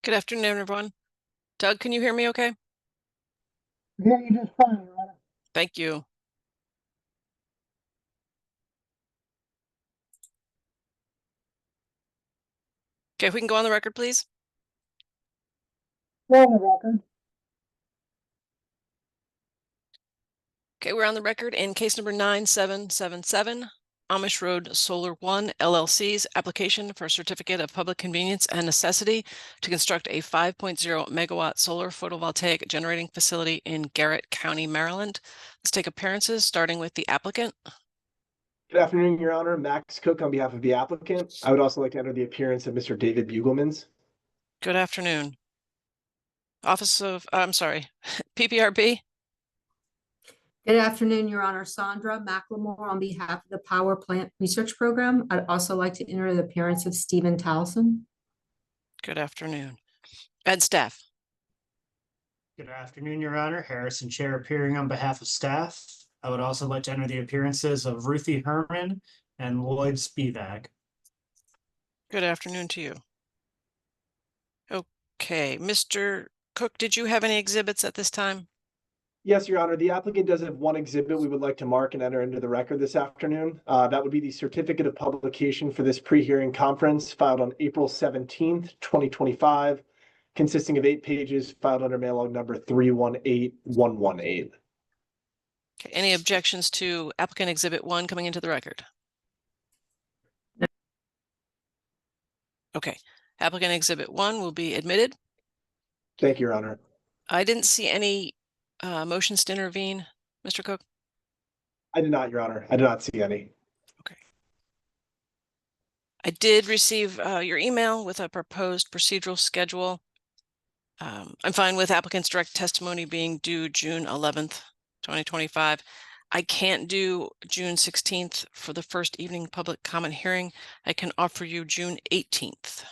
Good afternoon, everyone. Doug, can you hear me okay? Yeah, you just fine, Your Honor. Thank you. Okay, if we can go on the record, please. Go on the record. Okay, we're on the record in case number 9777, Amish Road Solar One LLC's application for a certificate of public convenience and necessity to construct a 5.0 megawatt solar photovoltaic generating facility in Garrett County, Maryland. Let's take appearances, starting with the applicant. Good afternoon, Your Honor. Max Cook on behalf of the applicant. I would also like to enter the appearance of Mr. David Bugelmans. Good afternoon. Office of, I'm sorry, PPRB. Good afternoon, Your Honor. Sandra McLemore on behalf of the Power Plant Research Program. I'd also like to enter the appearance of Stephen Towson. Good afternoon. And staff. Good afternoon, Your Honor. Harrison Chair appearing on behalf of staff. I would also like to enter the appearances of Ruthie Herman and Lloyd Spivak. Good afternoon to you. Okay, Mr. Cook, did you have any exhibits at this time? Yes, Your Honor. The applicant does have one exhibit we would like to mark and enter into the record this afternoon. That would be the certificate of publication for this pre-hearing conference filed on April 17th, 2025, consisting of 8 pages filed under mail log number 318118. Okay, any objections to applicant exhibit 1 coming into the record? No. Okay, applicant exhibit 1 will be admitted. Thank you, Your Honor. I didn't see any motions to intervene, Mr. Cook. I did not, Your Honor. I did not see any. Okay. I did receive your email with a proposed procedural schedule. I'm fine with applicant's direct testimony being due June 11th, 2025. I can't do June 16th for the first evening public comment hearing. I can offer you June 18th.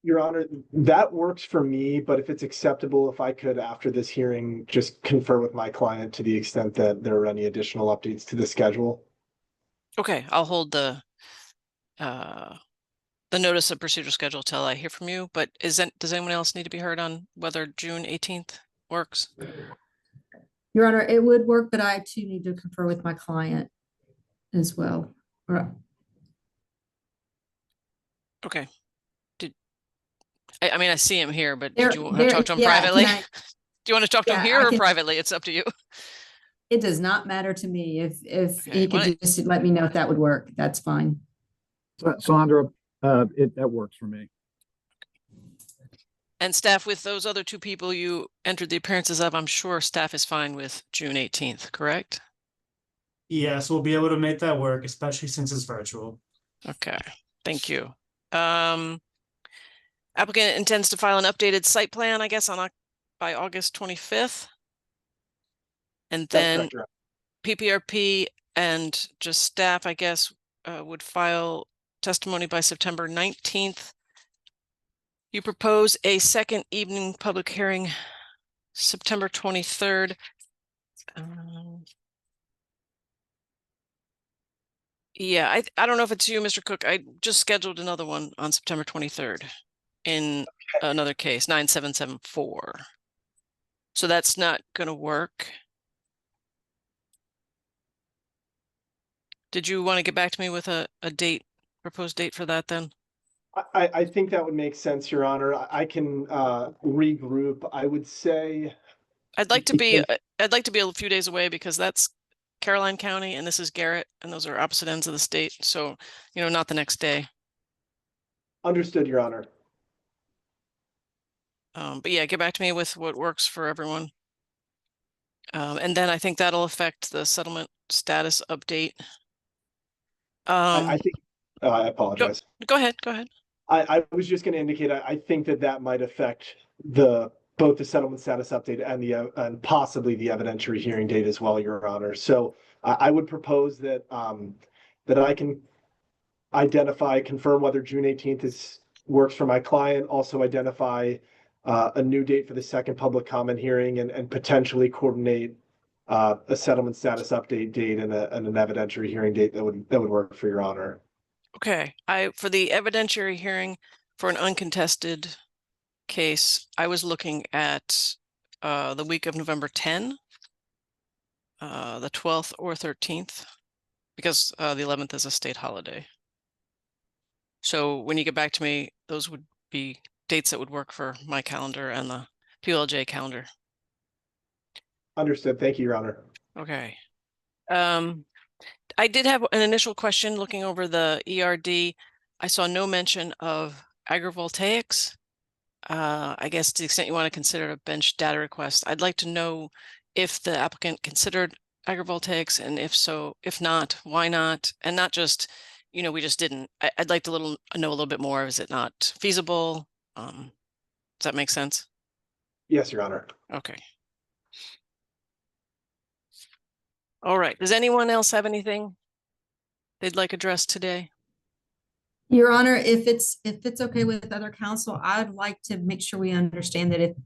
Your Honor, that works for me, but if it's acceptable, if I could, after this hearing, just confer with my client to the extent that there are any additional updates to the schedule. Okay, I'll hold the notice of procedural schedule till I hear from you, but does anyone else need to be heard on whether June 18th works? Your Honor, it would work, but I too need to confer with my client as well. All right. Okay. I mean, I see him here, but did you want to talk to him privately? Do you want to talk to him here or privately? It's up to you. It does not matter to me. If Okay, he could just let me know if that would work, that's fine. Sandra, that works for me. And staff, with those other 2 people you entered the appearances of, I'm sure staff is fine with June 18th, correct? Yes, we'll be able to make that work, especially since it's virtual. Okay, thank you. Applicant intends to file an updated site plan, I guess, by August 25th. And then PPRP and just staff, I guess, would file testimony by September 19th. You propose a second evening public hearing, September 23rd. Yeah, I don't know if it's you, Mr. Cook. I just scheduled another one on September 23rd in another case, 9774. So that's not going to work. Did you want to get back to me with a date, proposed date for that then? I think that would make sense, Your Honor. I can regroup. I would say I'd like to be a few days away because that's Caroline County and this is Garrett, and those are opposite ends of the state. So, not the next day. Understood, Your Honor. But yeah, get back to me with what works for everyone. And then I think that'll affect the settlement status update. I think, I apologize. Go ahead. I was just going to indicate, I think that might affect both the settlement status update and possibly the evidentiary hearing date as well, Your Honor. So I would propose that I can confirm whether June 18th works for my client, also identify a new date for the second public comment hearing and potentially coordinate a settlement status update date and an evidentiary hearing date that would work for your honor. Okay, for the evidentiary hearing for an uncontested case, I was looking at the week of November 10, the 12th or 13th, because the 11th is a state holiday. So when you get back to me, those would be dates that would work for my calendar and the PLJ calendar. Understood. Thank you, your honor. Okay. I did have an initial question looking over the ERD. I saw no mention of agrivoltaics. I guess to the extent you want to consider a bench data request, I'd like to know if the applicant considered agrivoltaics, and if so, if not, why not? And not just, we just didn't. I'd like to know a little bit more. Is it not feasible? Does that make sense? Yes, your honor. Okay. All right. Does anyone else have anything they'd like addressed today? Your Honor, if it's okay with other counsel, I'd like to make sure we understand that if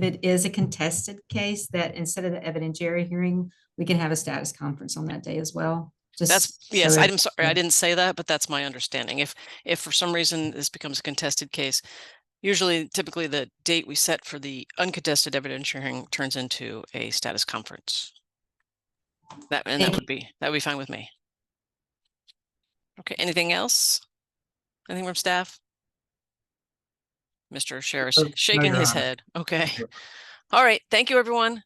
it is a contested case, that instead of the evidentiary hearing, we can have a status conference on that day as well. Yes, I'm sorry, I didn't say that, but that's my understanding. If for some reason this becomes a contested case, typically the date we set for the uncontested evidentiary hearing turns into a status conference. That would be fine with me. Okay, anything else? Anything from staff? Mr. Sheriff shaking his head. Okay. All right. Thank you, everyone.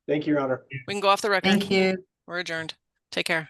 Thank you, your honor. We can go off the record. Thank you. We're adjourned. Take care.